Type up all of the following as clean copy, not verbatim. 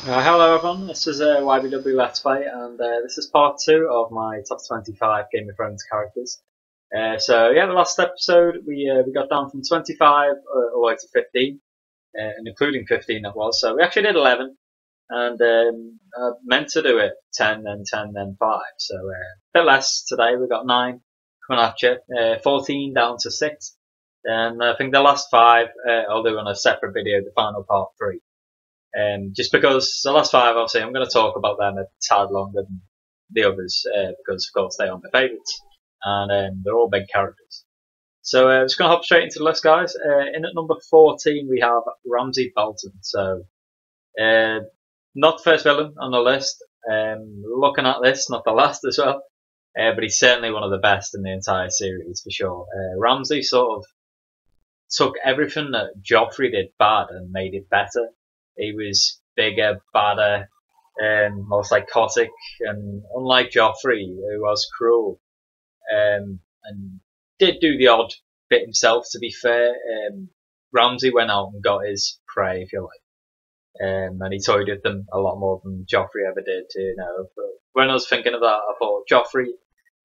Hello everyone, this is YBW Let's Play, and this is part 2 of my top 25 Game of Thrones characters. So yeah, the last episode we got down from 25 all the way to 15, and including 15 it was, so we actually did 11, and meant to do it 10, then 10, then 5, so a bit less today, we got 9 coming at you, 14 down to 6, and I think the last 5 I'll do on a separate video, the final part 3. Just because the last 5, obviously, I'm going to talk about them a tad longer than the others, because of course they are my favourites, and they're all big characters. So just going to hop straight into the list, guys. In at number 14, we have Ramsay Bolton. So not the first villain on the list. Looking at this, not the last as well, but he's certainly one of the best in the entire series for sure. Ramsay sort of took everything that Joffrey did bad and made it better. He was bigger, badder, more psychotic, and unlike Joffrey, who was cruel, and did do the odd bit himself, to be fair, Ramsay went out and got his prey, if you like, and he toyed with them a lot more than Joffrey ever did, But when I was thinking of that, I thought Joffrey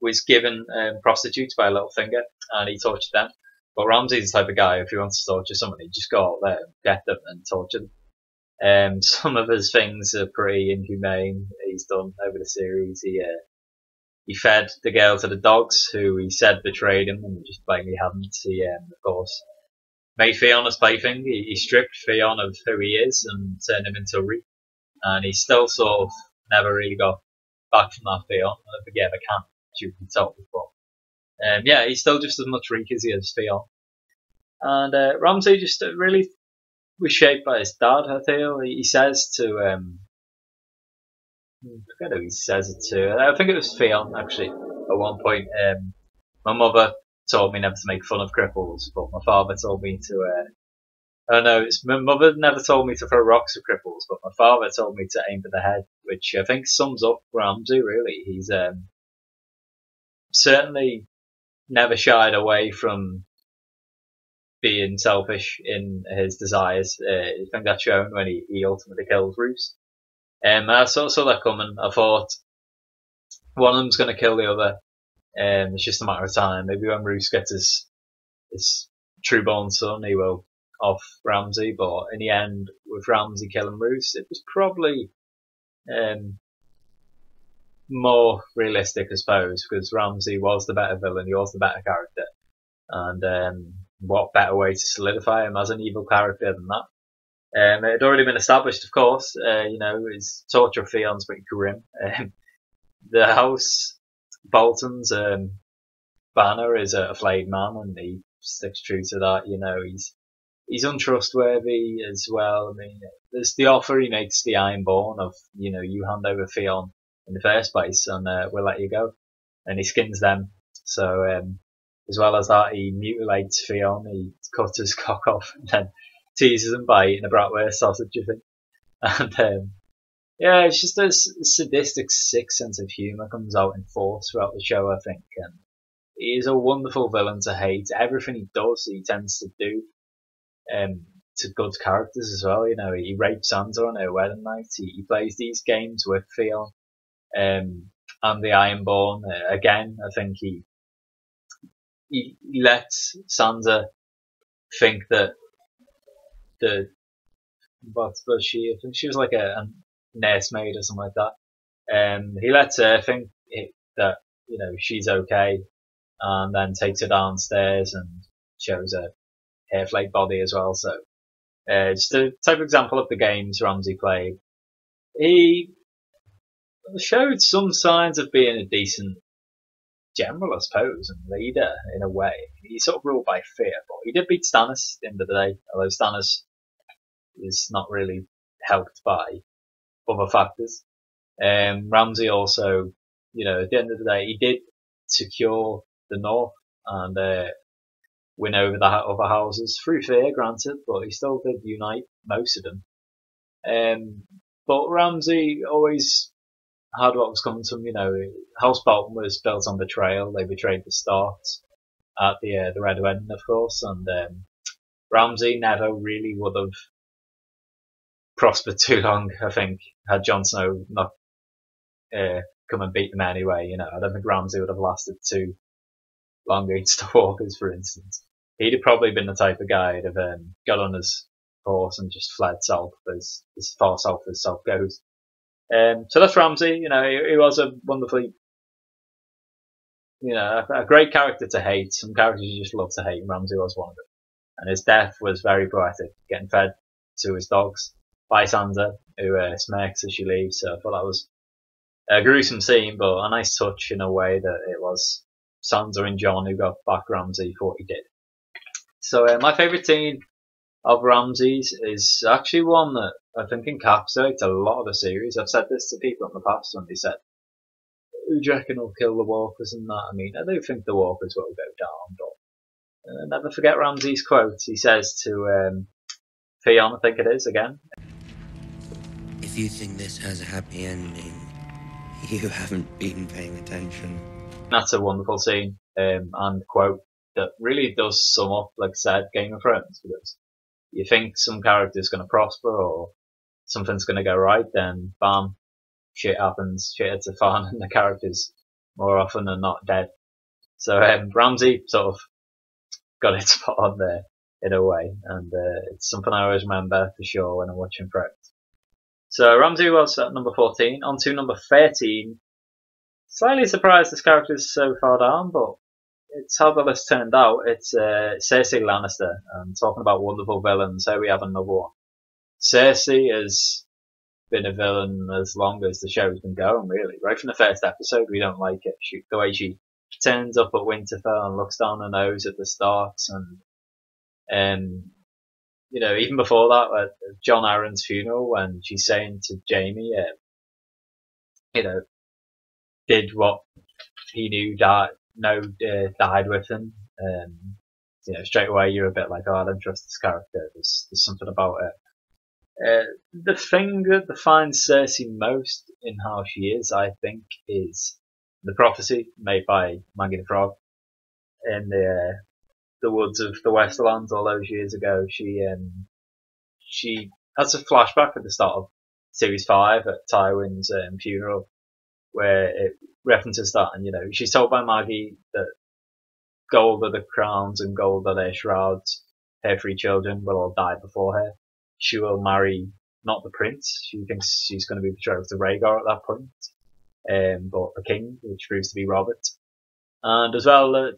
was given prostitutes by Littlefinger, and he tortured them. But Ramsay's the type of guy, if he wants to torture someone, he just go out there, get them, and torture them. Some of his things are pretty inhumane. He's done over the series. He fed the girl to the dogs, who he said betrayed him, and just blatantly hadn't. He, of course, made Theon his plaything. He stripped Theon of who he is and turned him into a reek. And he still sort of never really got back from that Theon. I don't think he ever can, truth be told. But yeah, he's still just as much reek as he is Theon. And Ramsay just really was shaped by his dad, I feel. He says to, I forget who he says it to. I think it was Theon, actually, at one point. My mother told me never to make fun of cripples, but my father told me to, oh no, my mother never told me to throw rocks at cripples, but my father told me to aim for the head, which I think sums up Ramsay, really. He's certainly never shied away from being selfish in his desires. I think that's shown when he ultimately kills Roose. I saw that coming. I thought one of them's going to kill the other. It's just a matter of time. Maybe when Roose gets his true-born son, he will off Ramsay. But in the end, with Ramsay killing Roose, it was probably more realistic, I suppose, because Ramsay was the better villain. He was the better character. And what better way to solidify him as an evil character than that? It had already been established, of course. His torture of Theon's pretty grim. The house Bolton's banner is a flayed man, and he sticks true to that. He's untrustworthy as well. I mean, there's the offer he makes the Ironborn of, you hand over Theon in the first place, and we'll let you go, and he skins them. So as well as that, he mutilates Theon, he cuts his cock off, and then teases him by eating a bratwurst sausage, I think. And yeah, it's just this sadistic, sick sense of humour comes out in force throughout the show, I think. And he is a wonderful villain to hate. Everything he does, he tends to do to good characters as well. He rapes Sansa on her wedding night. He plays these games with Theon and the Ironborn. Again, I think he lets Sansa think that what was she? I think she was like a nursemaid or something like that. He lets her think that she's okay, and then takes her downstairs and shows her hair flake body as well. So just a type of example of the games Ramsay played. He showed some signs of being a decent general, I suppose, and leader in a way. He sort of ruled by fear, but he did beat Stannis at the end of the day, although Stannis is not really helped by other factors. Ramsay also, at the end of the day, he did secure the north and win over the other houses through fear, granted, but he still did unite most of them. But Ramsay always had what was coming to him. House Bolton was built on betrayal. They betrayed the Stark at the Red Wedding, of course, and Ramsay never really would have prospered too long. I think had Jon Snow not come and beat them anyway, you know, I don't think Ramsay would have lasted too long against the Walkers, for instance. He'd have probably been the type of guy who'd have got on his horse and just fled south, as far south as south goes. So that's Ramsay. You know, he was a wonderfully, you know, a great character to hate. Some characters you just love to hate, and Ramsay was one of them. And his death was very poetic, getting fed to his dogs by Sansa, who smirks as she leaves. So I thought that was a gruesome scene, but a nice touch in a way that it was Sansa and Jon who got back Ramsay for what he did. So my favourite scene of Ramsay's is actually one that I think encapsulates a lot of the series. I've said this to people in the past when they said, who do you reckon will kill the Walkers and that? I mean, I do think the Walkers will go down, but never forget Ramsay's quote. He says to Theon, I think it is, again. If you think this has a happy ending, you haven't been paying attention. That's a wonderful scene and quote that really does sum up, like I said, Game of Thrones, because you think some character's going to prosper or something's going to go right, then bam, shit happens, shit hits a fan, and the character's more often than not dead. So Ramsay sort of got it spot on there in a way, and it's something I always remember for sure when I'm watching Thrones. So Ramsay was at number 14. On to number 13. Slightly surprised this character is so far down, but it's how the list turned out. It's Cersei Lannister. And talking about wonderful villains, here we have another one. Cersei has been a villain as long as the show's been going, really. Right from the first episode, we don't like it. The way she turns up at Winterfell and looks down her nose at the Starks, and you know, even before that, at Jon Arryn's funeral, when she's saying to Jaime, you know, did what he knew died with him. You know, straight away you're a bit like, oh, I don't trust this character. There's something about it. The thing that defines Cersei most in how she is, I think, is the prophecy made by Maggie the Frog in the woods of the Westerlands all those years ago. She has a flashback at the start of series 5 at Tywin's funeral, where it references that, and you know, she's told by Maggie that gold are the crowns and gold are their shrouds. Her 3 children will all die before her. She will marry not the prince. She thinks she's going to be betrothed to Rhaegar at that point, but the king, which proves to be Robert. And as well, I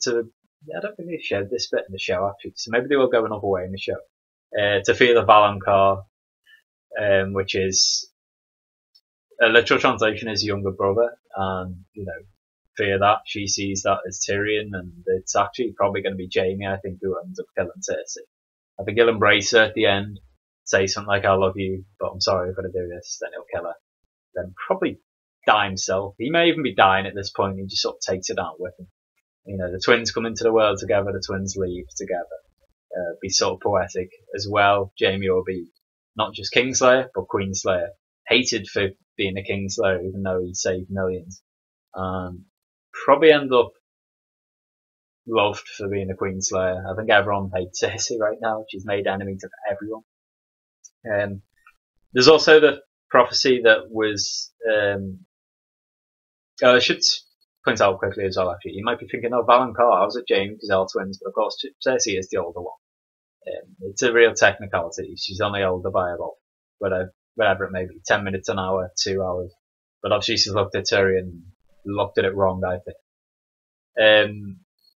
don't think they showed this bit in the show actually, so maybe they will go another way in the show. To fear the Valonqar, which is a literal translation is younger brother, and you know, fear that. She sees that as Tyrion, and it's actually probably going to be Jaime, I think, who ends up killing Cersei. I think he'll embrace her at the end, say something like, I love you, but I'm sorry I've got to do this, then he'll kill her. Then probably die himself. He may even be dying at this point, he just sort of takes it out with him. You know, the twins come into the world together, the twins leave together. Be sort of poetic as well. Jaime will be not just Kingslayer, but Queenslayer. Hated for being a Kingslayer, even though he saved millions. Probably end up loved for being a Queenslayer. I think everyone hates Cersei right now. She's made enemies of everyone. There's also the prophecy that was, I should point out quickly as well, actually. You might be thinking, oh, Valonqar, how's it Jaime? Because they're twins, but of course Cersei is the older one. It's a real technicality. She's only older by about whatever it may be, 10 minutes an hour, 2 hours. But obviously she's looked at Tyrion and looked at it wrong, I think.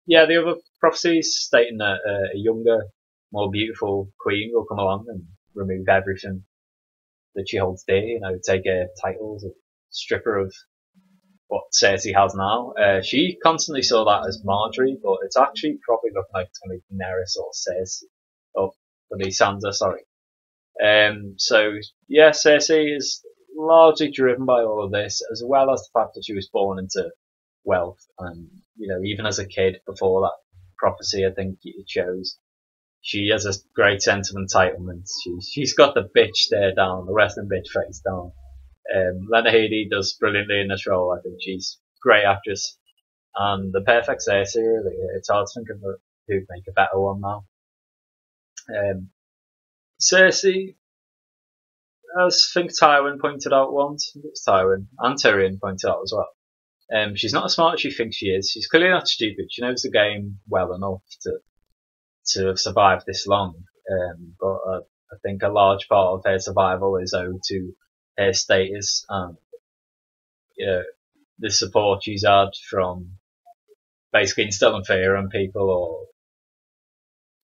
Yeah, the other prophecies stating that a younger, more beautiful queen will come along and remove everything that she holds dear, you know, take her titles, strip her of what Cersei has now. She constantly saw that as Marjorie, but it's actually probably looking like it's going to be Daenerys or Cersei. Oh, Sansa, sorry. So, yeah, Cersei is largely driven by all of this, as well as the fact that she was born into wealth. And, you know, even as a kid, before that prophecy, I think it shows, she has a great sense of entitlement. She's got the bitch stare down, the resting bitch face down. Lena Headey does brilliantly in this role. I think she's a great actress. And the perfect Cersei, really. It's hard to think of who'd make a better one now. Cersei, as I think Tywin pointed out once, I think it's Tywin and Tyrion pointed out as well. She's not as smart as she thinks she is. She's clearly not stupid. She knows the game well enough to have survived this long. But I think a large part of her survival is owed to her status and the support she's had from basically instilling fear in people or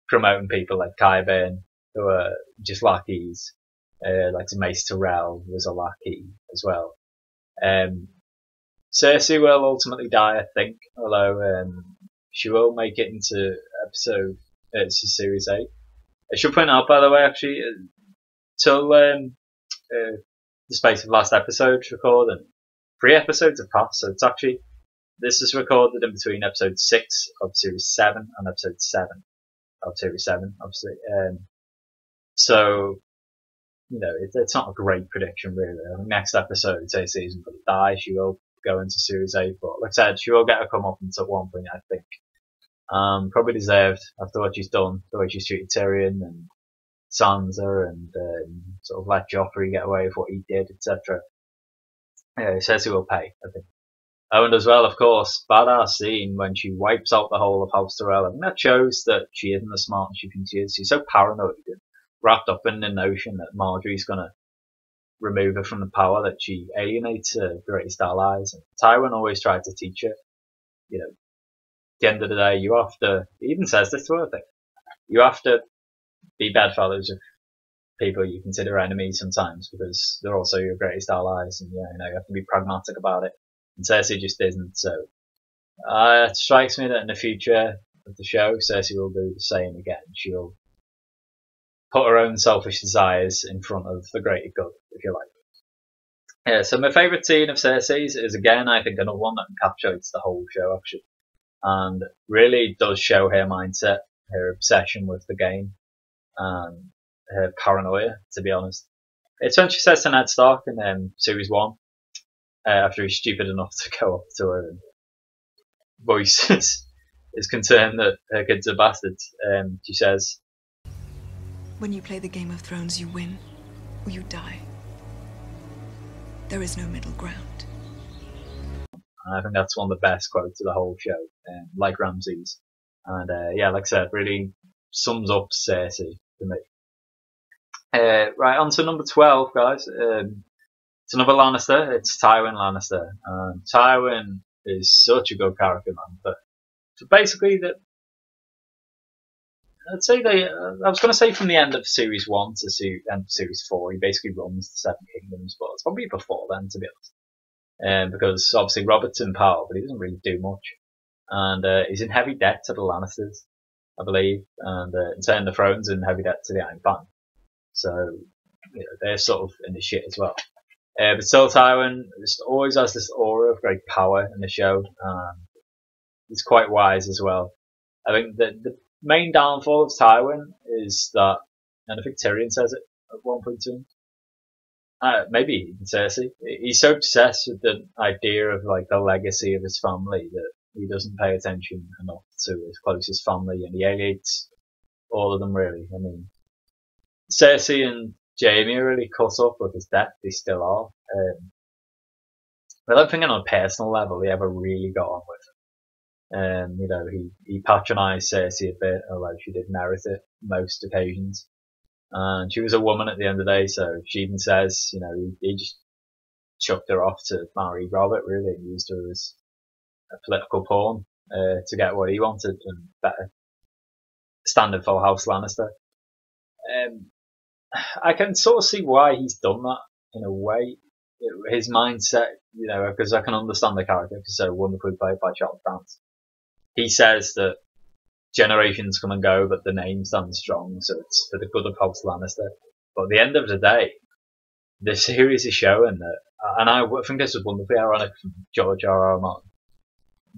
promoting people like Qyburn, who are just lackeys. Like Mace Tyrell was a lackey as well. Cersei will ultimately die, I think, although she will make it into series 8. I should point out, by the way, actually, till the space of last episode's recording, 3 episodes have passed, so it's actually, this is recorded in between episode 6 of series 7 and episode 7 of series 7, obviously. So, it's not a great prediction, really. I think next episode, Cersei isn't going to die. She will go into series 8, but like I said, she will get a comeuppance at one point, I think. Probably deserved after what she's done, the way she's treated Tyrion and Sansa, and sort of let Joffrey get away with what he did, etc. Cersei will pay, I think. Oh, and as well, of course, badass scene when she wipes out the whole of House Tyrell. I think that shows that she isn't as smart as she thinks she is. She's so paranoid and wrapped up in the notion that Marjorie's going to remove her from the power that she alienates her greatest allies. And Tywin always tried to teach her, at the end of the day, you have to, he even says this to her, I think, you have to be bedfellows of people you consider enemies sometimes because they're also your greatest allies, and you have to be pragmatic about it. And Cersei just isn't. So it strikes me that in the future of the show, Cersei will do the same again. She'll put her own selfish desires in front of the greater good, if you like. Yeah, so my favourite scene of Cersei's is, again, I think another one that encapsulates the whole show, actually, and really does show her mindset, her obsession with the game, and her paranoia, to be honest. It's when she says to Ned Stark in series 1, after he's stupid enough to go up to her and voice his concern that her kids are bastards. She says, "When you play the Game of Thrones, you win or you die. There is no middle ground." And I think that's one of the best quotes of the whole show, like Ramsay's. And like I said, really sums up Cersei for me. Right, on to number 12, guys. It's another Lannister. It's Tywin Lannister. Tywin is such a good character, man. But so basically, I'd say I was going to say from the end of series 1 to the end of series 4, he basically runs the Seven Kingdoms, but it's probably before then, to be honest. Because obviously Robert's in power, but he doesn't really do much. And he's in heavy debt to the Lannisters, I believe. And in turn, the throne's in heavy debt to the Iron Bank. So, they're sort of in the shit as well. But still, Tywin just always has this aura of great power in the show. He's quite wise as well. I think that the main downfall of Tywin is that, and I think Tyrion says it at one point too. Maybe even Cersei. He's so obsessed with the idea of like the legacy of his family that he doesn't pay attention enough to his closest family, and he alienates all of them really. I mean, Cersei and Jaime are really cut up with his death. They still are. I don't think on a personal level he ever really got on with him. He patronised Cersei a bit, although she did merit it most occasions. And she was a woman at the end of the day, so she even says, he just chucked her off to marry Robert, really, and used her as a political pawn to get what he wanted and better standing for House Lannister. I can sort of see why he's done that in a way. His mindset, because I can understand the character because so wonderfully played by Charles Dance. He says that generations come and go, but the name stands strong, so it's for the good of House Lannister. But at the end of the day, the series is showing that, and I think this was wonderfully ironic from George R.R. Martin.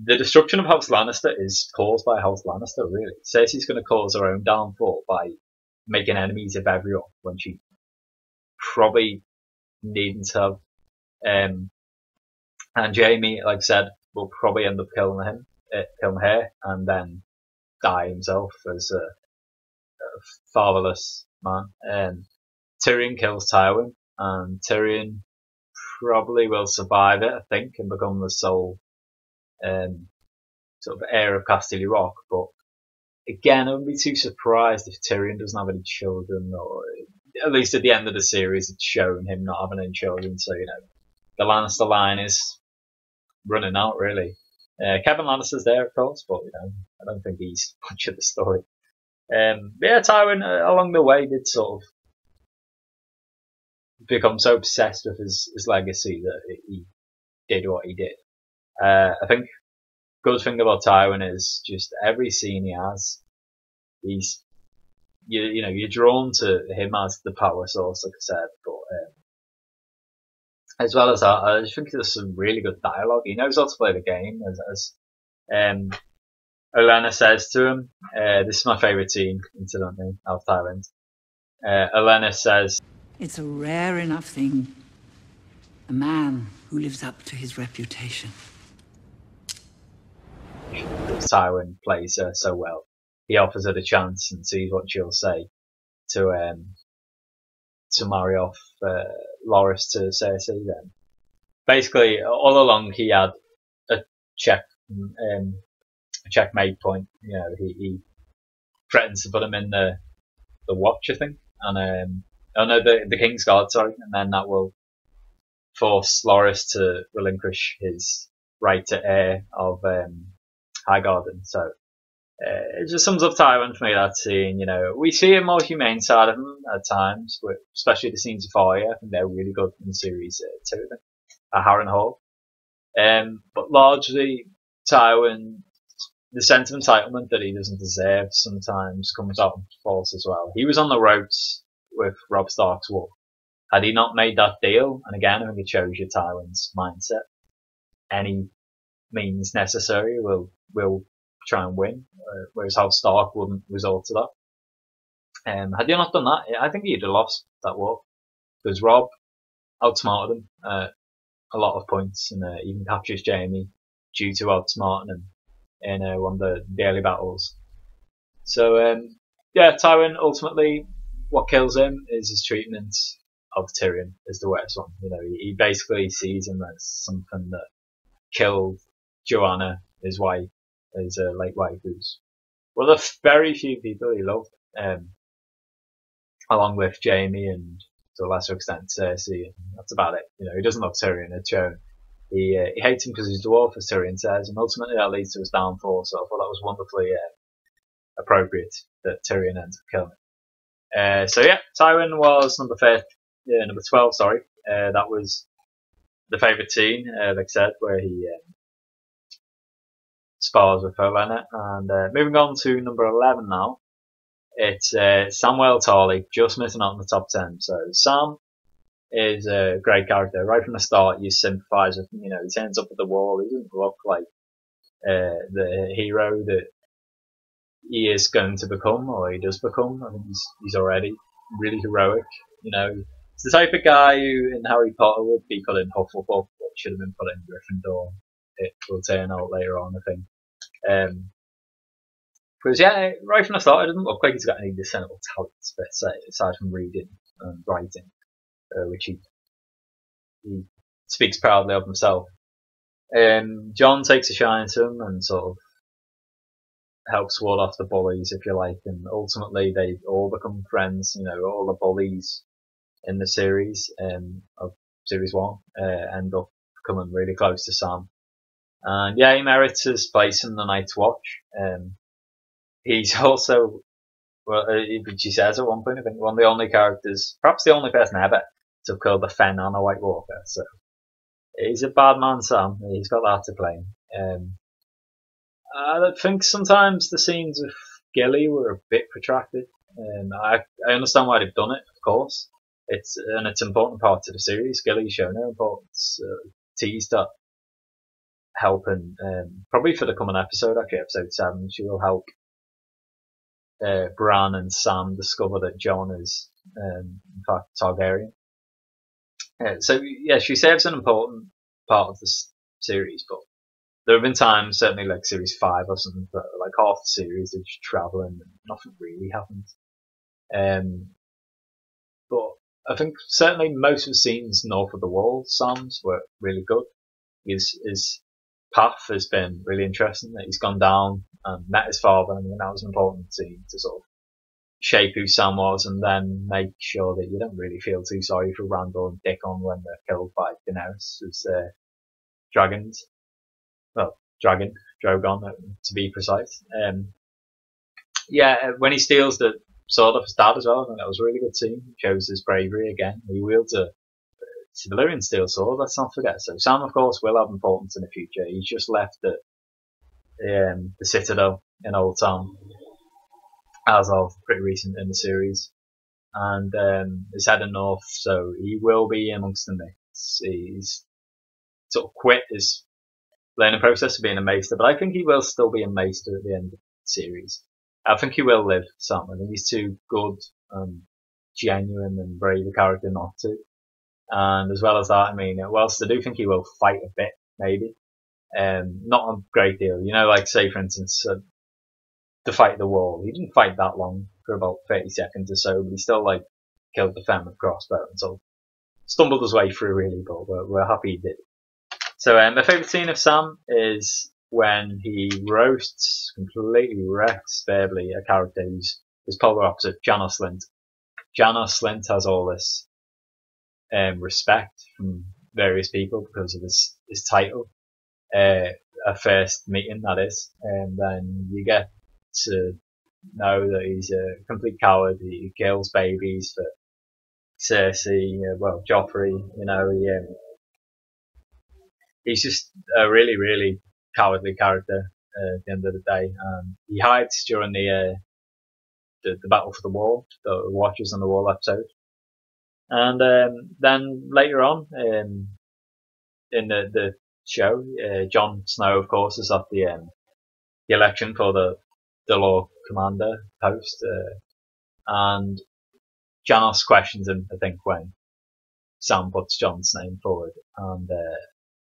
The destruction of House Lannister is caused by House Lannister, really. Cersei's going to cause her own downfall by making enemies of everyone when she probably needn't have. And Jaime, like I said, will probably end up killing her, and then die himself as a fatherless man. Tyrion kills Tywin and Tyrion probably will survive it, I think, and become the sole sort of heir of Casterly Rock. But again, I wouldn't be too surprised if Tyrion doesn't have any children, or at least at the end of the series, it's shown him not having any children. So the Lannister line is running out, really. Kevin Lannister's there, of course, but I don't think he's much of the story. But yeah, Tywin along the way did sort of become so obsessed with his legacy that he did what he did. I think good thing about Tywin is just every scene he has, you're drawn to him as the power source, like I said. But as well as that, I just think there's some really good dialogue. He knows how to play the game, as Olenna says to him. This is my favourite scene, incidentally, of Tywin. Olenna says, "It's a rare enough thing. A man who lives up to his reputation." Tywin plays her so well. He offers her the chance and sees what she'll say to marry off Loras to Cersei. Then, basically, all along he had a checkmate point. He threatens to put him in the Watch, I think, and the King's Guard, sorry, and then that will force Loras to relinquish his right to heir of Highgarden. So it just sums up Tywin for me, that scene. We see a more humane side of him at times, especially the scenes of Arya. I think they're really good in series 2 at Harrenhal. But largely, Tywin, the sense of entitlement that he doesn't deserve sometimes comes out in force as well. He was on the ropes with Robb Stark's war. Had he not made that deal, and again, I think it shows you Tywin's mindset, any means necessary will try and win, whereas House Stark wouldn't resort to that. Had he not done that, I think he'd have lost that war, because Robb outsmarted him a lot of points, and even captures Jaime due to outsmarting him in one of the early battles. So yeah, Tywin, ultimately what kills him is his treatment of Tyrion is the worst one. He basically sees him as something that killed Joanna, his wife, his late wife, who's one of the very few people he loved, along with Jaime and to a lesser extent Cersei, and that's about it. He doesn't love Tyrion. It's shown. He hates him because he's a dwarf, as Tyrion says, and ultimately that leads to his downfall. So I thought that was wonderfully appropriate that Tyrion ends up killing him. So yeah, Tywin was number 12. Sorry, that was the favourite scene, like I said, where he spars with Olenna. And moving on to number 11 now, it's Samwell Tarly, just missing out in the top 10. So Sam is a great character. Right from the start, you sympathise with him. He turns up at the wall. He doesn't look like the hero that he is going to become, or he does become. I think he's already really heroic. He's the type of guy who in Harry Potter would be put in Hufflepuff, but should have been put in Gryffindor. It will turn out later on, I think. Because yeah, right from the start, it doesn't look like he's got any discernible talents, per se, aside from reading and writing, which he speaks proudly of himself. Jon takes a shine to him and sort of helps ward off the bullies, if you like, and ultimately they all become friends. All the bullies in the series of Series 1 end up coming really close to Sam. And yeah, he merits his place in the Night's Watch. He's also, she says at one point, I think, one of the only characters, perhaps the only person ever, to have killed a Fen and a White Walker. So he's a bad man, Sam. He's got that to claim. I think sometimes the scenes with Gilly were a bit protracted. I understand why they've done it, of course. It's an important part to the series. Gilly's shown her importance, teased up, helping, probably for the coming episode, actually, episode 7, she will help Bran and Sam discover that Jon is, in fact, Targaryen. So yeah, she serves an important part of this series, but there have been times, certainly like Series 5 or something, that like half the series they're just travelling and nothing really happens. But I think certainly most of the scenes north of the wall, Sam's, were really good. His path has been really interesting. That he's gone down and met his father. I mean, that was an important scene to sort of shape who Sam was, and then make sure that you don't really feel too sorry for Randall and Dickon when they're killed by Daenerys as dragons. Well, Drogon, to be precise. Yeah, when he steals the sword off his dad as well, I think that was a really good scene. Shows his bravery again. He wields a Valyrian steel sword, let's not forget. So Sam, of course, will have importance in the future. He's just left the Citadel in Old Town as of pretty recent in the series, and is heading north, so he will be amongst the mix. He's sort of quit his learning process of being a maester, but I think he will still be a maester at the end of the series. I think he will live, Sam. I think he's too good and genuine and brave a character not to. And as well as that, I mean, whilst I do think he will fight a bit, maybe, not a great deal. You know, like say for instance, the fight at the wall. He didn't fight that long, for about 30 seconds or so, but he still like killed the femme with crossbow and so stumbled his way through really, but we're happy he did. So my favourite scene of Sam is when he roasts, completely wrecks verbally a character who's his polar opposite, Janos Slynt. Janos Slynt has all this respect from various people because of his title. A first meeting, that is, and then you get to know that he's a complete coward. He kills babies for Cersei, Joffrey, you know, he's just a really, really cowardly character at the end of the day. He hides during the Battle for the Wall, the Watchers on the Wall episode. And then later on in the show, Jon Snow, of course, is at the election for the Lord Commander post, and Janos questions him, I think, when Sam puts Jon's name forward and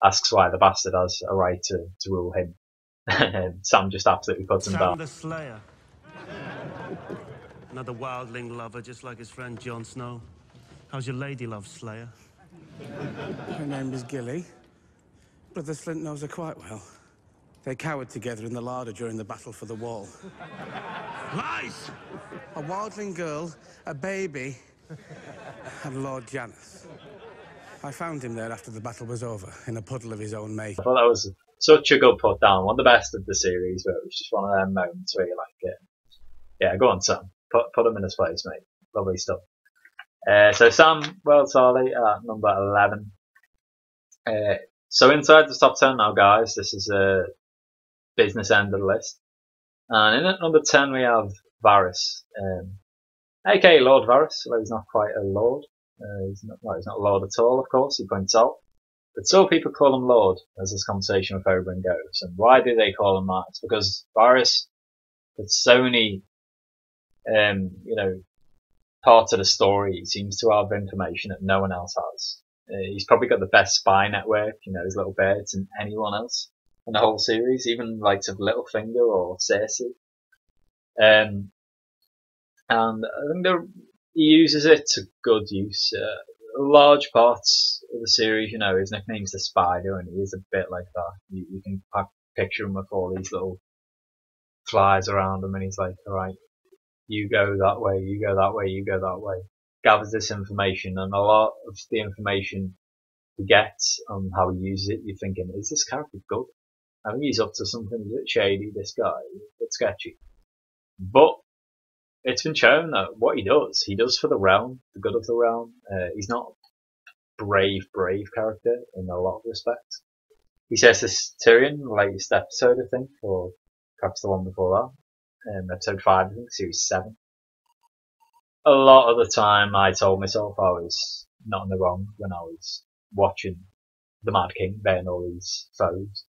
asks why the bastard has a right to rule him. Sam just absolutely puts him down. Sam the Slayer. Another wildling lover, just like his friend Jon Snow. How's your lady love, Slayer? Her name is Gilly. Brother Slynt knows her quite well. They cowered together in the larder during the battle for the wall. Lies! A wildling girl, a baby, and Lord Janos. I found him there after the battle was over, in a puddle of his own making. I thought that was such a good put down, one of the best of the series, but it was just one of them moments where you're like, yeah, go on, Sam, put him in his place, mate. Lovely stuff. So Sam, well, Tarly at number 11. So inside the top 10 now, guys. This is a business end of the list, and in at number 10 we have Varys, aka Lord Varys. Well, he's not quite a lord. He's not a lord at all, of course. He points out, but so people call him Lord as this conversation with Oberyn goes. And why do they call him that? It's because Varys has so many, parts of the story. He seems to have information that no one else has. He's probably got the best spy network, his little birds, than anyone else in the whole series, even likes of Littlefinger or Cersei. And I think he uses it to good use. Large parts of the series, his nickname's the Spider, and he is a bit like that. You can picture him with all these little flies around him, and he's like, alright, you go that way, you go that way, you go that way. Gathers this information, and a lot of the information he gets on how he uses it, you're thinking, is this character good? I think he's up to something a bit shady, this guy, a bit sketchy. But it's been shown that what he does for the realm, the good of the realm. He's not a brave character in a lot of respects. He says this Tyrion in the latest episode, I think, or perhaps the one before that, episode 5, I think, series 7. A lot of the time I told myself I was not in the wrong when I was watching the Mad King bearing all these foes.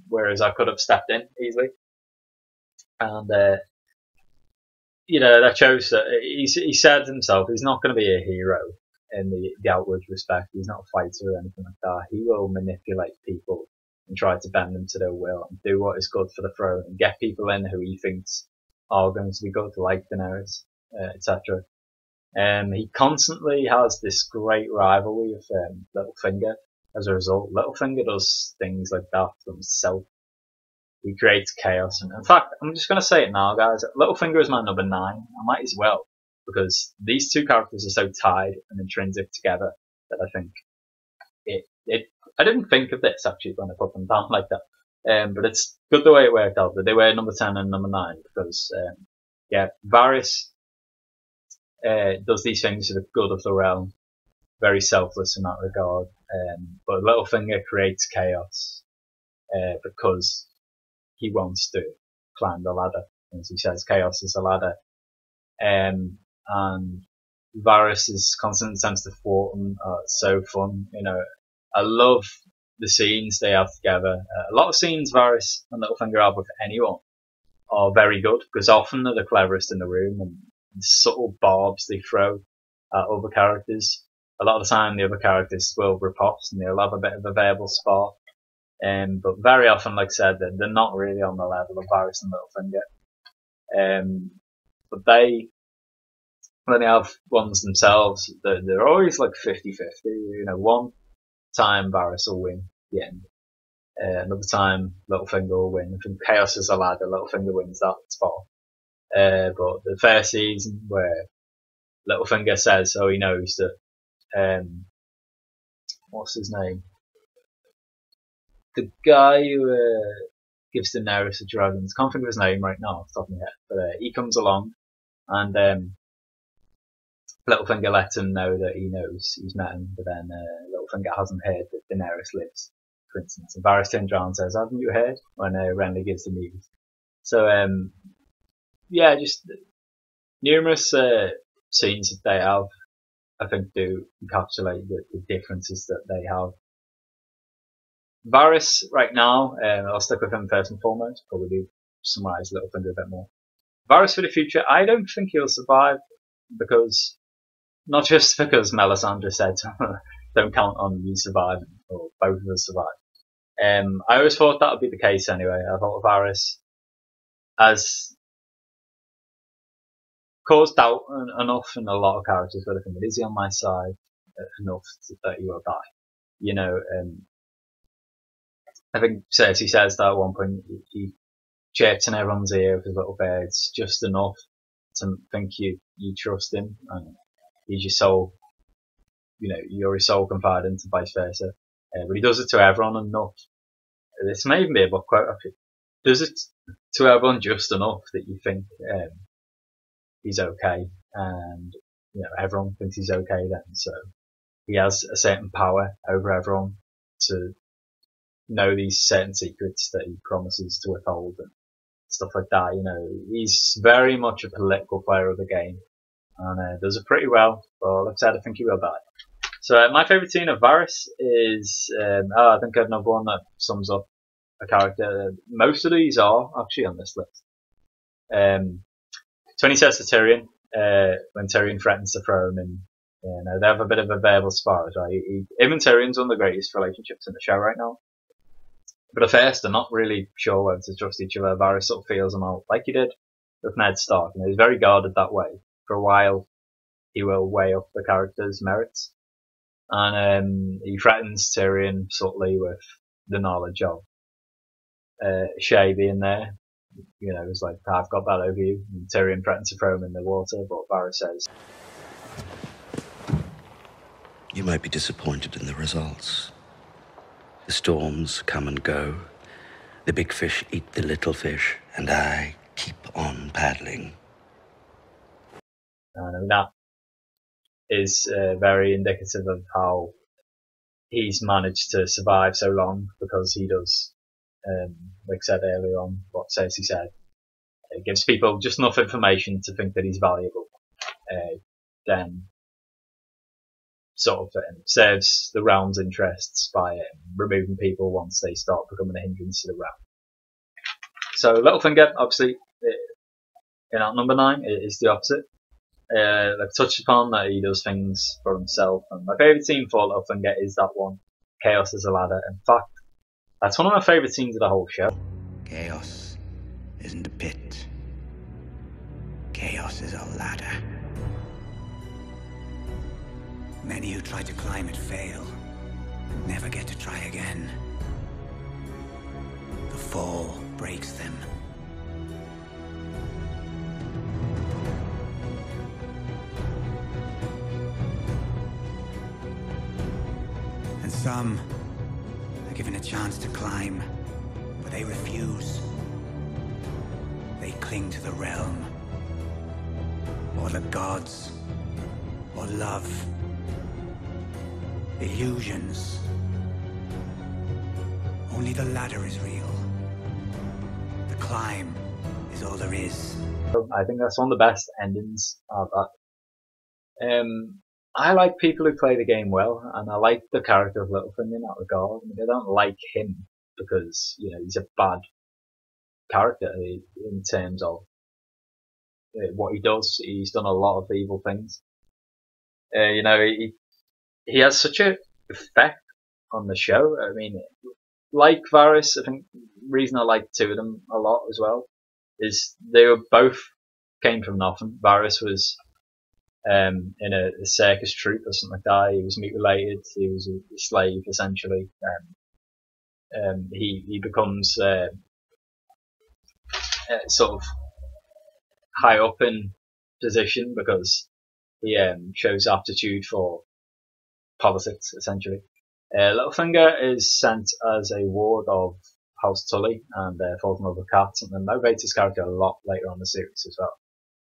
Whereas I could have stepped in easily. And, that shows that he said himself he's not going to be a hero in the outward respect. He's not a fighter or anything like that. He will manipulate people and try to bend them to their will and do what is good for the throne and get people in who he thinks are going to be good, like Daenerys, etc. He constantly has this great rivalry with Littlefinger. As a result, Littlefinger does things like that for himself. He creates chaos, and in fact, I'm just going to say it now, guys. Littlefinger is my number 9. I might as well, because these two characters are so tied and intrinsic together that I think I didn't think of this actually when I put them down like that. But it's good the way it worked out. But they were number 10 and number 9 because, yeah, Varys does these things for the good of the realm. Very selfless in that regard. But Littlefinger creates chaos because he wants to climb the ladder. As he says, chaos is a ladder. And Varys' constant attempts to thwart him are so fun. You know, I love the scenes they have together. A lot of scenes Varys and Littlefinger have with anyone are very good because often they're the cleverest in the room, and the subtle barbs they throw at other characters. A lot of the time the other characters will riposte and they'll have a bit of a verbal spark. But very often, like I said, they're not really on the level of Varys and Littlefinger. But when they have ones themselves, they're always like 50-50. You know, one time Varys will win the end. Another time Littlefinger will win. If chaos is a ladder, Littlefinger wins that spot. But the first season where Littlefinger says, oh, he knows that, what's his name? The guy who gives Daenerys the dragons. Can't think of his name right now off the top of my head. But he comes along and Littlefinger lets him know that he knows he's met him, but then Littlefinger hasn't heard that Daenerys lives, for instance. And Varys turns around and says, haven't you heard? When Renly gives the news. So, yeah, just numerous scenes that they have, I think, do encapsulate the differences that they have. Varys, right now, I'll stick with him first and foremost, probably summarise Littlefinger a bit more. Varys for the future, I don't think he'll survive, because not just because Melisandre said don't count on you surviving, or both of us survive. I always thought that would be the case anyway. I thought Varys has caused doubt enough in a lot of characters, but I think, is he on my side enough that he will die? You know, I think Cersei says that at one point, he chirps in everyone's ear with his little birds just enough to think you trust him, and he's your sole, you know, you're his sole confidant and vice versa. But he does it to everyone enough. This may even be a book quote, actually. Does it to everyone just enough that you think he's okay, and you know everyone thinks he's okay then. So he has a certain power over everyone to know these certain secrets that he promises to withhold and stuff like that. You know, he's very much a political player of the game, and does it pretty well. But like I said, I think he will die. So my favourite scene of Varys is, I think I have another one that sums up a character. Most of these are actually on this list. So when he says to Tyrion, when Tyrion threatens to throw him in, you know, they have a bit of a verbal spar. Right? Him and Tyrion's one of the greatest relationships in the show right now. But at first, they're not really sure whether to trust each other. Varys sort of feels them out, like he did with Ned Stark. You know, he's very guarded that way. For a while, he will weigh up the character's merits. And he threatens Tyrion subtly with the knowledge of Shay being there. You know, it's like, I've got that over you. And Tyrion threatens to throw him in the water, but Varys says, You might be disappointed in the results. The storms come and go. The big fish eat the little fish, and I keep on paddling. And that is very indicative of how he's managed to survive so long, because he does, like I said earlier on, what Cersei said, it gives people just enough information to think that he's valuable. Then sort of serves the realm's interests by removing people once they start becoming a hindrance to the realm. So Littlefinger, obviously, in at number 9, is the opposite. I've touched upon that he does things for himself, and my favourite scene for Littlefinger is that one, Chaos is a Ladder. In fact, that's one of my favourite scenes of the whole show. Chaos isn't a pit. Chaos is a ladder. Many who try to climb it fail, and never get to try again. The fall breaks them. And some are given a chance to climb, but they refuse. They cling to the realm, or the gods, or love. Illusions. Only the ladder is real. The climb is all there is. I think that's one of the best endings of that. I like people who play the game well, and I like the character of Littlefinger in that regard. I mean, I don't like him because, you know, he's a bad character in terms of what he does. He's done a lot of evil things. You know, he has such a effect on the show. I mean, like Varys, I think the reason I like two of them a lot as well is they were both came from nothing. Varys was in a circus troupe or something like that. He was mutilated. He was a slave essentially. He becomes sort of high up in position because he shows aptitude for politics essentially. Littlefinger is sent as a ward of House Tully and falls in love with Cat, and then motivates his character a lot later on in the series as well.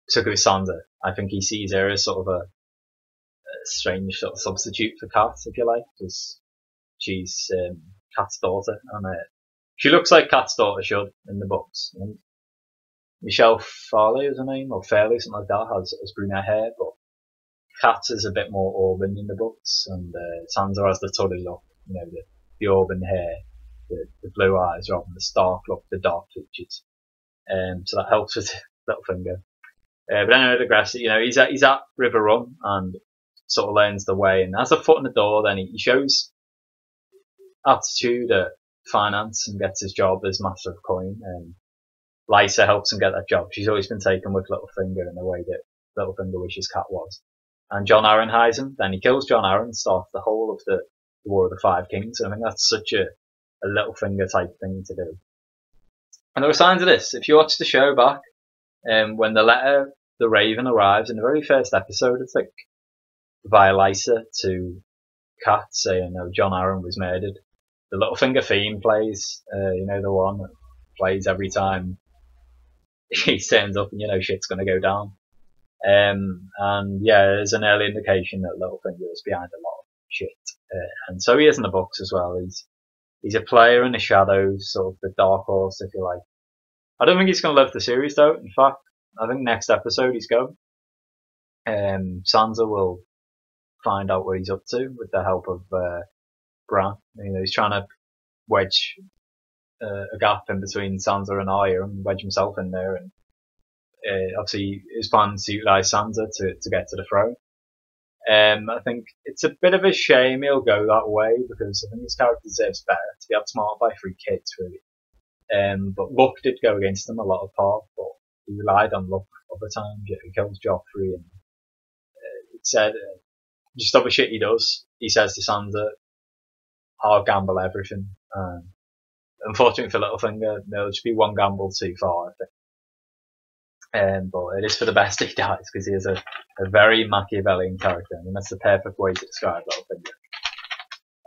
Particularly with Sansa, I think he sees her as sort of a strange sort of substitute for Cat, if you like, because she's Cat's daughter, and she looks like Cat's daughter should in the books. And Michelle Farley is her name, or Fairley, something like that, has brunette hair, but Cat is a bit more auburn in the books, and Sansa has the Tully look, you know, the auburn hair, the blue eyes rather than the stark look, the dark features. So that helps with Littlefinger. But anyway, I digress. You know, he's at River Run and sort of learns the way, and has a foot in the door. Then he shows aptitude at finance and gets his job as Master of Coin. And Lysa helps him get that job. She's always been taken with Littlefinger in the way that Littlefinger wishes Cat was. And Jon Arryn hides him. Then he kills Jon Arryn, starts the whole of the War of the Five Kings. And I think that's such a Littlefinger type thing to do. And there were signs of this. If you watch the show back, when the letter The Raven arrives in the very first episode, I think, via Lysa to Cat saying, "No, Jon Arryn was murdered." The Littlefinger theme plays, you know, the one that plays every time he turns up and, you know, shit's gonna go down. And yeah, there's an early indication that Littlefinger is behind a lot of shit. And so he is in the books as well. He's a player in the shadows, sort of the dark horse, if you like. I don't think he's going to live the series though. In fact, I think next episode he's going. Sansa will find out what he's up to with the help of Bran. You know, he's trying to wedge a gap in between Sansa and Arya and wedge himself in there. And obviously his plan to utilise Sansa to get to the throne. I think it's a bit of a shame he'll go that way because I think his character deserves better to be outsmarted by 3 kids really. But luck did go against him a lot of part, but he relied on luck other times. He kills Joffrey and it said just other shit he does. He says to Sansa, "I'll gamble everything." Unfortunately for Littlefinger, there'll just be one gamble too far, I think. But it is for the best he dies because he is a very Machiavellian character. I mean, that's the perfect way to describe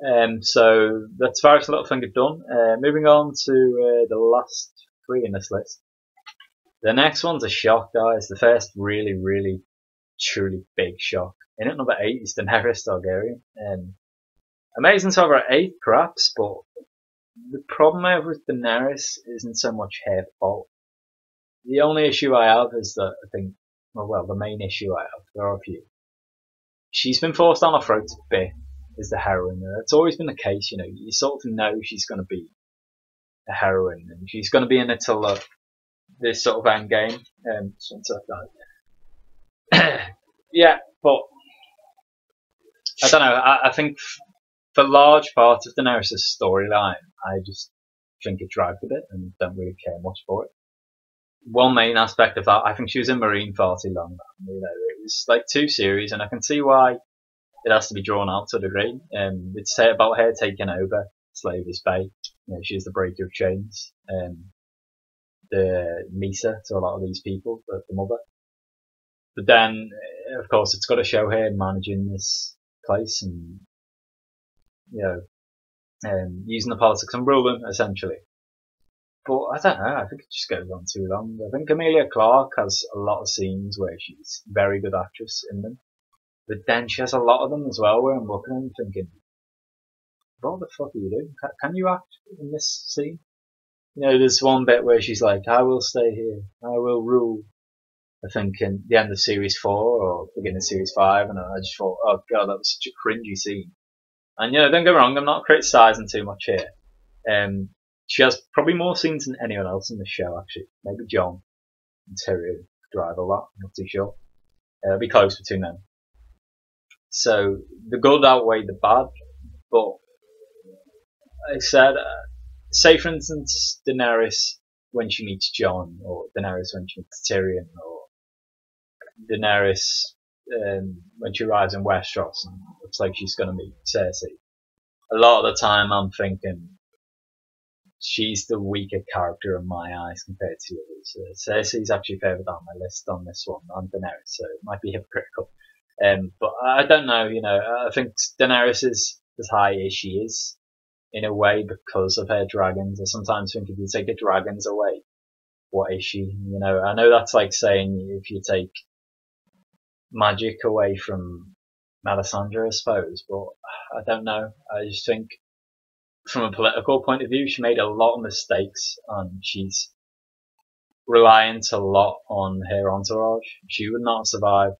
Littlefinger. So that's Varys and Littlefinger done. Moving on to the last 3 in this list. The next one's a shock, guys. The first really, really, truly big shock. In at number 8 is Daenerys Targaryen. Amazing to have her at 8, perhaps, but the problem I have with Daenerys isn't so much her fault. The only issue I have is that I think, well, the main issue I have, there are a few. She's been forced down our throat a bit as the heroine. It's always been the case, you know. You sort of know she's going to be a heroine, and she's going to be in it till this sort of end game. Something like that. Yeah, but I don't know. I think for large parts of Daenerys' storyline, I just think it dragged a bit and don't really care much for it. One main aspect of that, I think she was in Marine far too long. You know, it was like 2 series, and I can see why it has to be drawn out to a degree. It's about her taking over Slaver's Bay. You know, she's the breaker of chains, the Misa to a lot of these people, the mother. But then, of course, it's got to show her managing this place and, you know, using the politics and ruling, essentially. But I don't know, I think it just goes on too long. I think Emilia Clarke has a lot of scenes where she's a very good actress in them. But then she has a lot of them as well where I'm looking at them thinking, what the fuck are you doing? Can you act in this scene? You know, there's one bit where she's like, I will stay here, I will rule. I think in the end of series 4 or beginning of series 5, and I just thought, oh god, that was such a cringy scene. And you know, don't get me wrong, I'm not criticising too much here. She has probably more scenes than anyone else in the show, actually. Maybe Jon and Tyrion drive a lot, I'm not too sure. It'll be close between them. So the good outweigh the bad, but like I said, say for instance Daenerys when she meets Jon, or Daenerys when she meets Tyrion, or Daenerys when she arrives in Westeros and looks like she's going to meet Cersei. A lot of the time I'm thinking she's the weaker character in my eyes compared to others. Cersei's actually further down my list on this one than Daenerys, so it might be hypocritical. But I don't know, you know, I think Daenerys is as high as she is in a way because of her dragons. I sometimes think if you take her dragons away, what is she? You know, I know that's like saying if you take magic away from Melisandre, I suppose, but I don't know. I just think from a political point of view, she made a lot of mistakes and she's reliant a lot on her entourage. She would not have survived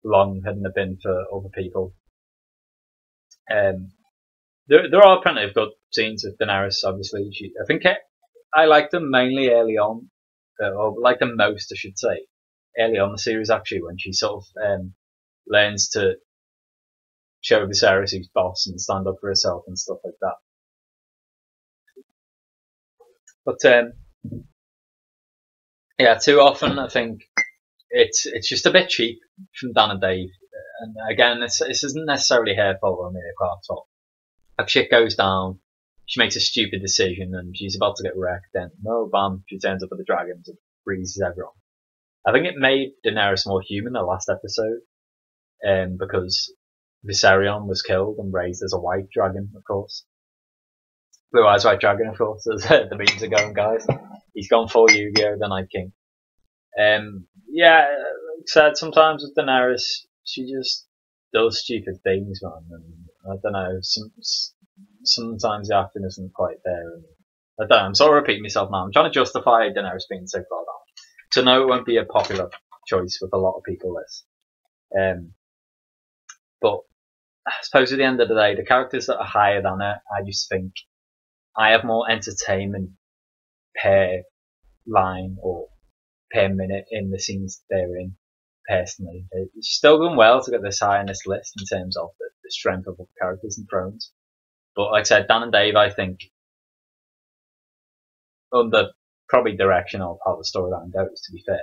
long hadn't it been for other people. There are plenty of good scenes with Daenerys, obviously. I think I like them mainly early on, or like them most, I should say, early on the series actually, when she sort of learns to show Viserys who's boss and stand up for herself and stuff like that. But yeah, too often I think it's just a bit cheap from Dan and Dave. And again, this isn't necessarily her fault or Emilia Clarke's fault. If shit goes down, she makes a stupid decision and she's about to get wrecked, then no, bam, she turns up with the dragons and freezes everyone. I think it made Daenerys more human the last episode, because Viserion was killed and raised as a white dragon, of course. Blue Eyes White Dragon, of course, as the memes are going, guys. He's gone full Yu-Gi-Oh! The Night King. Yeah, like I said, sometimes with Daenerys, she just does stupid things, man. And I don't know, sometimes the acting isn't quite there. And I don't know, I'm sort of repeating myself now. I'm trying to justify Daenerys being so far down. So no, it won't be a popular choice with a lot of people, this. But I suppose at the end of the day, the characters that are higher than her, I just think I have more entertainment per line or per minute in the scenes they're in, personally. It's still going well to get this high on this list in terms of the strength of the characters and Thrones. But like I said, Dan and Dave, I think, under probably direction of how the storyline goes, to be fair,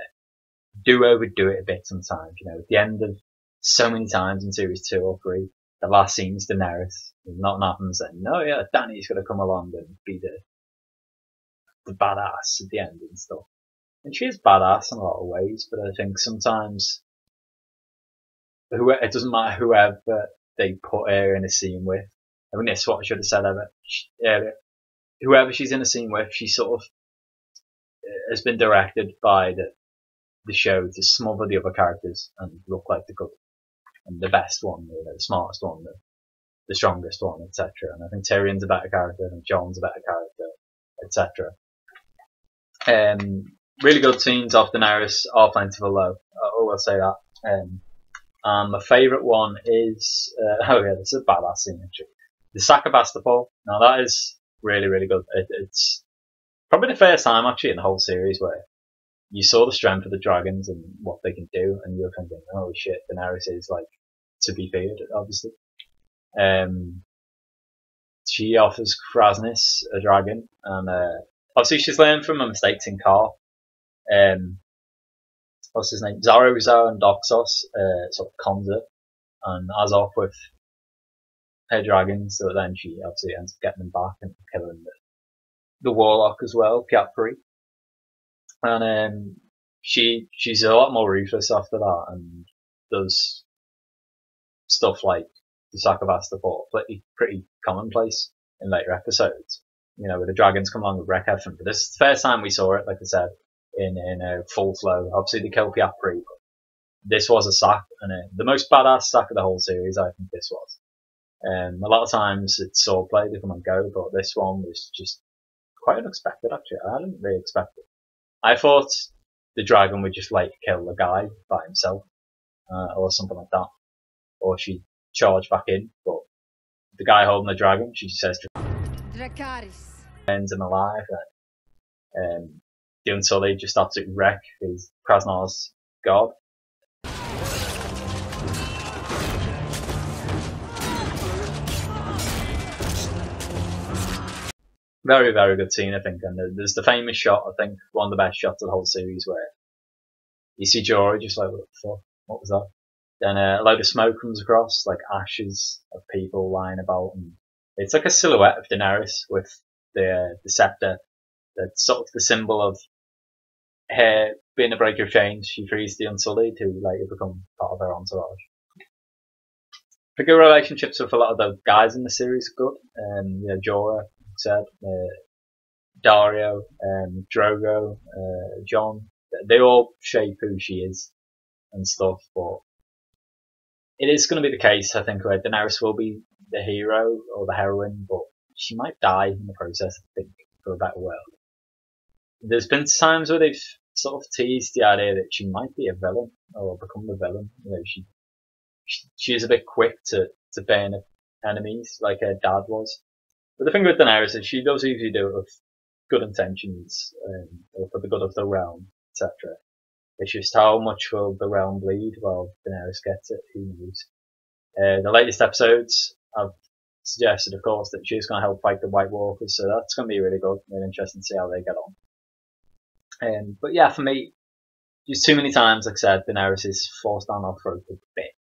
do overdo it a bit sometimes. You know, at the end of so many times in series 2 or 3, the last scene's Daenerys. Nothing happens, then no, yeah, Dany's going to come along and be the badass at the end and stuff. And she is badass in a lot of ways, but I think sometimes it doesn't matter whoever they put her in a scene with. I mean, that's what I should have said earlier. Whoever she's in a scene with, she sort of has been directed by the show to smother the other characters and look like the good and the best one, you know, the smartest one, the strongest one, etc. And I think Tyrion's a better character, and Jon's a better character, etc. Really good scenes of Daenerys are plentiful though. I will say that. And my favourite one is oh yeah, this is a badass scene actually. The sack of Astapor. Now that is really, really good. It's probably the first time actually in the whole series where you saw the strength of the dragons and what they can do, and you're thinking, oh shit, Daenerys is like to be feared, obviously. She offers Krasnis a dragon, and obviously she's learned from her mistakes in Car. What's his name? Zarozo and Doxos sort of cons her and as off with her dragons, so then she obviously ends up getting them back and killing the warlock as well, Piapri. And she's a lot more ruthless after that and does stuff like the sack of Astapor, pretty commonplace in later episodes. You know, where the dragons come along with wreck everything. But this is the first time we saw it, like I said, in a full flow. Obviously, they kill Piapri, but this was a sack, and the most badass sack of the whole series, I think this was. A lot of times it's swordplay, they come and go, but this one was just quite unexpected, actually. I didn't really expect it. I thought the dragon would just like kill the guy by himself, or something like that. Or she'd charge back in, but the guy holding the dragon, she just says, Dracarys. Ends him alive, and the Unsullied just absolutely wreck his Krasnar's god. Very, very good scene, I think, and there's the famous shot, I think, one of the best shots of the whole series, where you see Jorah just like, what the fuck, what was that? Then a load of smoke comes across, like ashes of people lying about, and it's like a silhouette of Daenerys with the scepter. That's sort of the symbol of her being a breaker of chains. She frees the Unsullied, who later become part of her entourage. The good relationships with a lot of the guys in the series are good. You know, Jorah, said, Dario, Drogo, Jon. They all shape who she is and stuff, but it is going to be the case, I think, where Daenerys will be the hero or the heroine, but she might die in the process, I think, for a better world. There's been times where they've sort of teased the idea that she might be a villain or become the villain. You know, she is a bit quick to burn enemies like her dad was. But the thing with Daenerys is she does usually do it with good intentions, or for the good of the realm, etc. It's just how much will the realm bleed while Daenerys gets it, who knows. The latest episodes have suggested, of course, that she's going to help fight the White Walkers, so that's going to be really good and interesting to see how they get on. But yeah, for me, just too many times, like I said, Daenerys is forced down our throat a bit.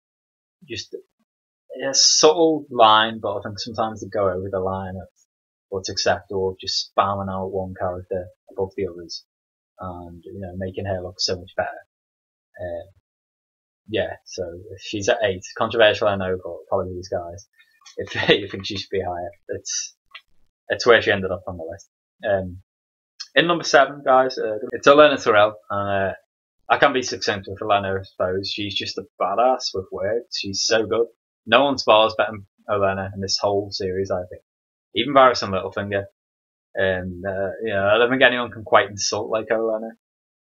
Just a subtle line, but I think sometimes they go over the line of what's acceptable, just spamming out one character above the others, and you know, making her look so much better. Yeah, so if she's at 8, controversial I know, but apologies guys, if you think she should be higher, it's where she ended up on the list. In number 7, guys, it's Olenna Tyrell, and I can be succinct with Olenna, I suppose. She's just a badass with words. She's so good. No one spars better than Olenna in this whole series, I think. Even Varys and Littlefinger. You know, I don't think anyone can quite insult like Olenna.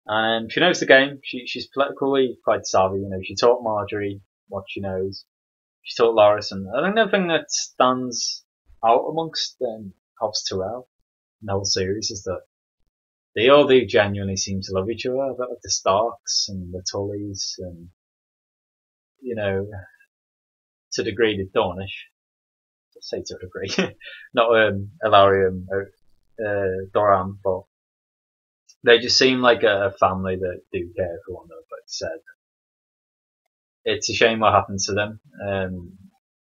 And she knows the game. She's politically quite savvy. You know, she taught Marjorie what she knows. She taught Loras, and I think the thing that stands out amongst Hobbs Tyrell in the whole series is that they all do genuinely seem to love each other. A bit like the Starks and the Tullys, and you know, to a degree the Dornish. I'll say to a degree, not Illyrium, Doran, but they just seem like a family that do care for one another. Like I said, it's a shame what happened to them.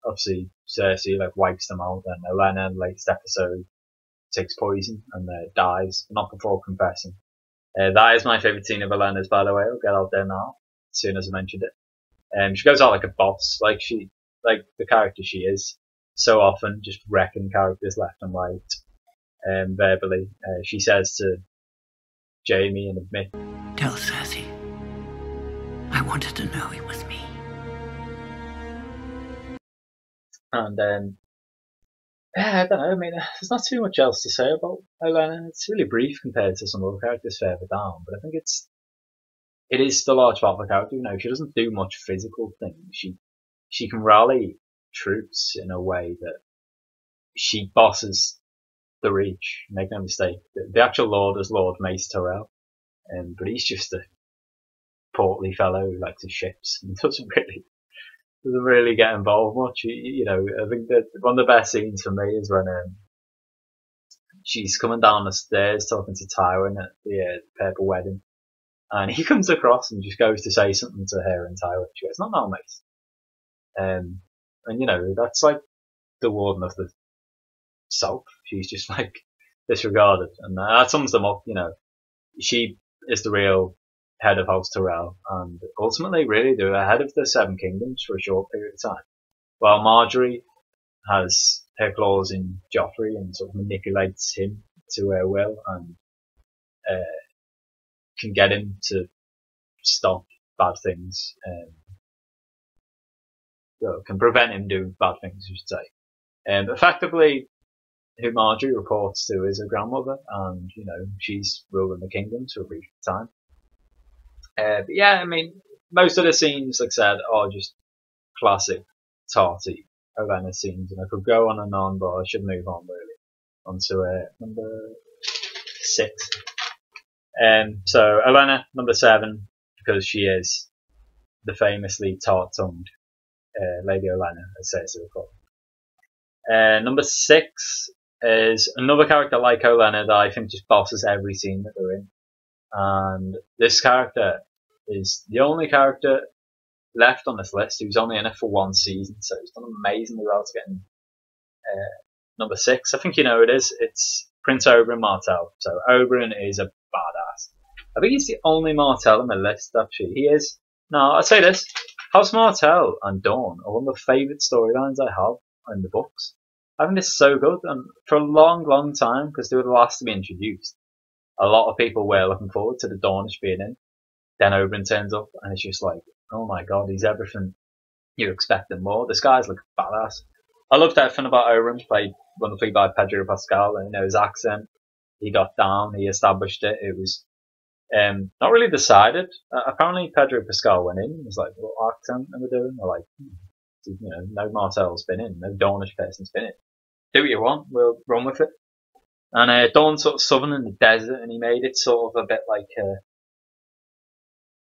Obviously, Cersei like wipes them out, and Olenna in the latest episode takes poison and dies, not before confessing. That is my favourite scene of Olenna's, by the way. I'll get out there now, as soon as I mentioned it. She goes out like a boss, like the character she is. So often, just wrecking characters left and right, verbally. She says to Jaime and admit, Tell Cersei, I wanted to know it was me. And yeah, I don't know. I mean, there's not too much else to say about Olenna. It's really brief compared to some other characters further down, but I think it is still a large part of the character. You know, she doesn't do much physical things. She can rally troops in a way that she bosses the Reach. Make no mistake. The actual Lord is Lord Mace Tyrell, but he's just a portly fellow who likes his ships and doesn't really get involved much. You know, I think that one of the best scenes for me is when she's coming down the stairs talking to Tywin at the Purple Wedding, and he comes across and just goes to say something to her and Tywin. She goes, "No, Mace. And you know, that's like the warden of the South. She's just like disregarded, and that sums them up. You know, she is the real head of House Tyrell, and ultimately, really, they're head of the Seven Kingdoms for a short period of time. While Marjorie has her claws in Joffrey and sort of manipulates him to her will and can get him to stop bad things, can prevent him doing bad things, I should say. Effectively, who Marjorie reports to is her grandmother, and you know she's ruling the kingdom for a brief time. But yeah, I mean, most of the scenes, like I said, are just classic Tarty Olenna scenes, and I could go on and on, but I should move on really onto number 6. So Olenna, number 7, because she is the famously tart-tongued Lady Olenna, as Cersei would call her. Number 6 is another character like Olenna that I think just bosses every scene that they're in. And this character is the only character left on this list who's only in it for 1 season, so he's done amazingly well to get in number 6. I think you know who it is. It's Prince Oberyn Martell. So Oberyn is a badass. I think he's the only Martell on my list, actually. He is. No, I'll say this. House Martell and Dawn are one of the favourite storylines I have in the books. I think it's so good, and for a long, long time, because they were the last to be introduced, a lot of people were looking forward to the Dornish being in. Then Oberyn turns up, and it's just like, oh my god, he's everything you expect and more. This guy's like a badass. I loved everything about Oberyn, played wonderfully by Pedro Pascal, and you know his accent. He got down, he established it. It was not really decided. Apparently Pedro Pascal went in and was like, what accent are we doing? They're like, you know, no Martell's been in, no Dornish person's been in. Do what you want, we'll run with it. And Dawn's sort of southern in the desert, and he made it sort of a bit like, I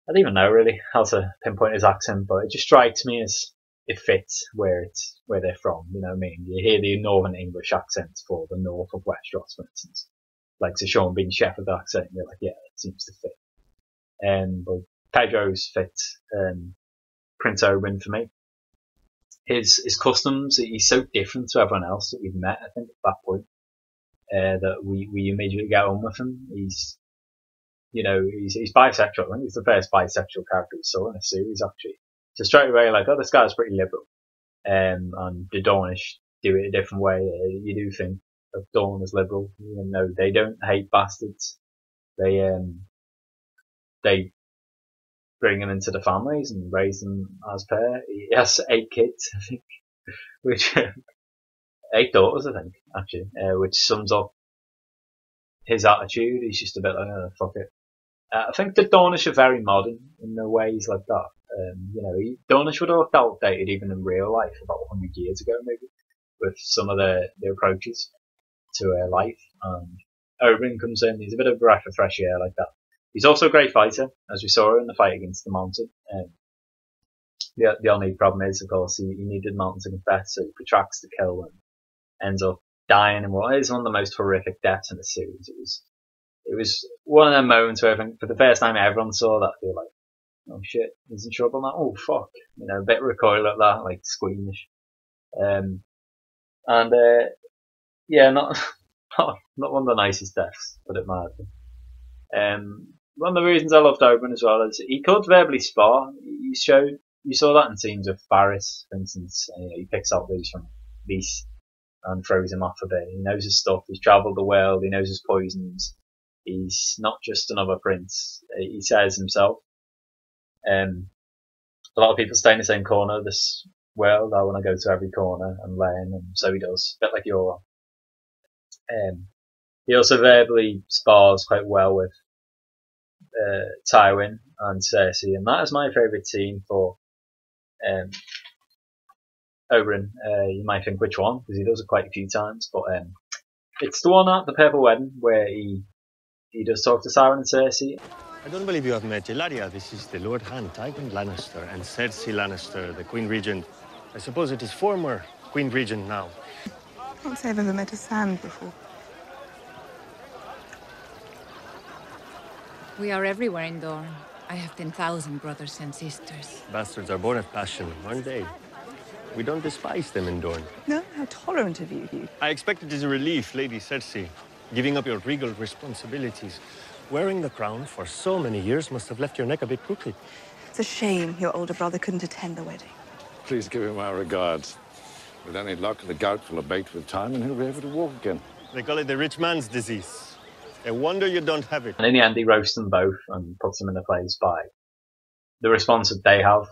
don't even know really how to pinpoint his accent, but it just strikes me as it fits where they're from, you know what I mean? You hear the northern English accents for the north of Westeros, for instance. Like Sir Sean Bean Shepherd accent, and you're like, yeah, it seems to fit. But Pedro's fit, Prince Oberyn for me. His customs, he's so different to everyone else that we've met, I think, at that point. That we immediately get on with him. He's bisexual. I think he's the first bisexual character we saw in a series, actually. So straight away, like, oh, this guy's pretty liberal. And the Dornish do it a different way. You do think of Dawn as liberal, even though they don't hate bastards. They bring them into the families and raise them as pair. He has 8 kids, I think, which 8 daughters, I think, actually, which sums up his attitude. He's just a bit like, oh, fuck it. I think the Dornish are very modern in their ways like that. Dornish would have looked outdated even in real life about 100 years ago, maybe, with some of their approaches to life. And Oberyn comes in, he's a bit of a breath of fresh air like that. He's also a great fighter, as we saw in the fight against the Mountain. The only problem is, of course, he needed Mountain to confess, so he protracts the kill and ends up dying in what is one of the most horrific deaths in the series. It was one of them moments where I think for the first time everyone saw that, they were like, oh shit, he's in trouble now. Oh fuck, you know, a bit recoil at that, like squeamish. Yeah, not one of the nicest deaths, put it mildly. One of the reasons I loved Oberyn as well is he could verbally spar. You saw that in scenes with Varys, for instance. He picks out these from Lys and throws him off a bit. He knows his stuff. He's travelled the world. He knows his poisons. He's not just another prince. He says himself. A lot of people stay in the same corner of this world. I want to go to every corner and learn, and so he does. A bit like you're. He also verbally spars quite well with Tywin and Cersei, and that is my favourite scene for Oberyn. You might think which one, because he does it quite a few times, but it's the one at the Purple Wedding where he does talk to Tywin and Cersei. I don't believe you have met Ilaria. This is the Lord Hand, Tywin Lannister, and Cersei Lannister, the Queen Regent. I suppose it is former Queen Regent now. I can't say I've ever met a Sand before. We are everywhere in Dorne. I have 10,000 brothers and sisters. Bastards are born of passion, aren't they? We don't despise them in Dorne. No, how tolerant of you, Hugh. I expect it is a relief, Lady Cersei. Giving up your regal responsibilities. Wearing the crown for so many years must have left your neck a bit crooked. It's a shame your older brother couldn't attend the wedding. Please give him our regards. With any luck, the gout will abate with time and he'll be able to walk again. They call it the rich man's disease. A wonder you don't have it. And in the end, he roasts them both and puts them in a place by the response that they have.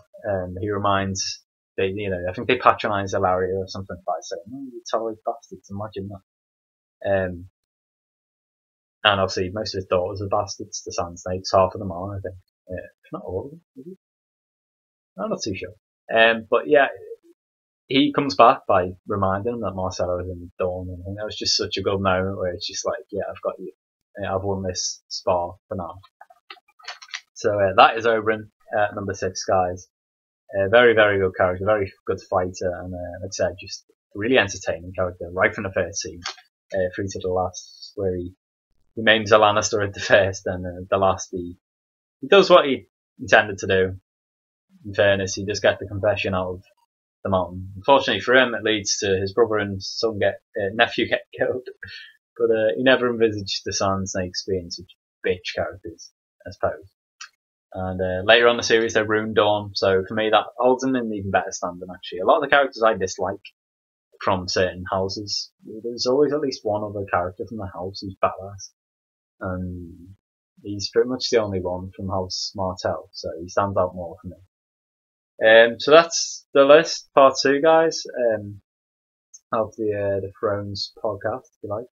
He reminds, I think they patronise Ilaria or something by saying, "Oh, you tolerate bastards, imagine that." And obviously, most of his daughters are bastards, the Sand Snakes, half of them are, I think. If not all of them, maybe? I'm not too sure. But yeah, he comes back by reminding him that Marcelo is in Dawn, and I think that was just such a good moment where it's just like, yeah, I've got you. I've won this spar for now. So that is Oberyn at number 6, guys. Very, very good character, very good fighter, and like I said, just a really entertaining character right from the first scene through to the last, where he maims a Lannister at the first, and the last he does what he intended to do. In fairness, he does get the confession out of the mountain. Unfortunately for him, it leads to his brother and son nephew get killed. But he never envisaged the Sand Snakes being such bitch characters, I suppose. And later on in the series, they ruined Dawn, so for me that holds them in even better standing, actually. A lot of the characters I dislike from certain houses, there's always at least one other character from the house who's badass. And he's pretty much the only one from House Martell, so he stands out more for me. So that's the list, part 2, guys, of the Thrones podcast, if you like.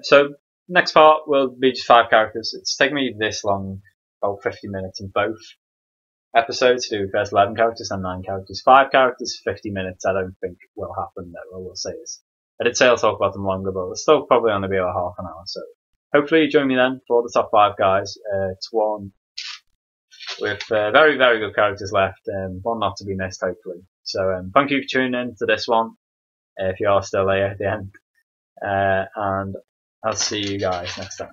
So next part will be just 5 characters. It's taken me this long, about 50 minutes in both episodes, to do first 11 characters and 9 characters. 5 characters, 50 minutes, I don't think will happen, though, I will say is. I did say I'll talk about them longer, but it'll still probably only be about half an hour, so hopefully you join me then for the top 5 guys. It's one with very, very good characters left, one not to be missed, hopefully. So thank you for tuning in to this one, if you are still here at the end. And I'll see you guys next time.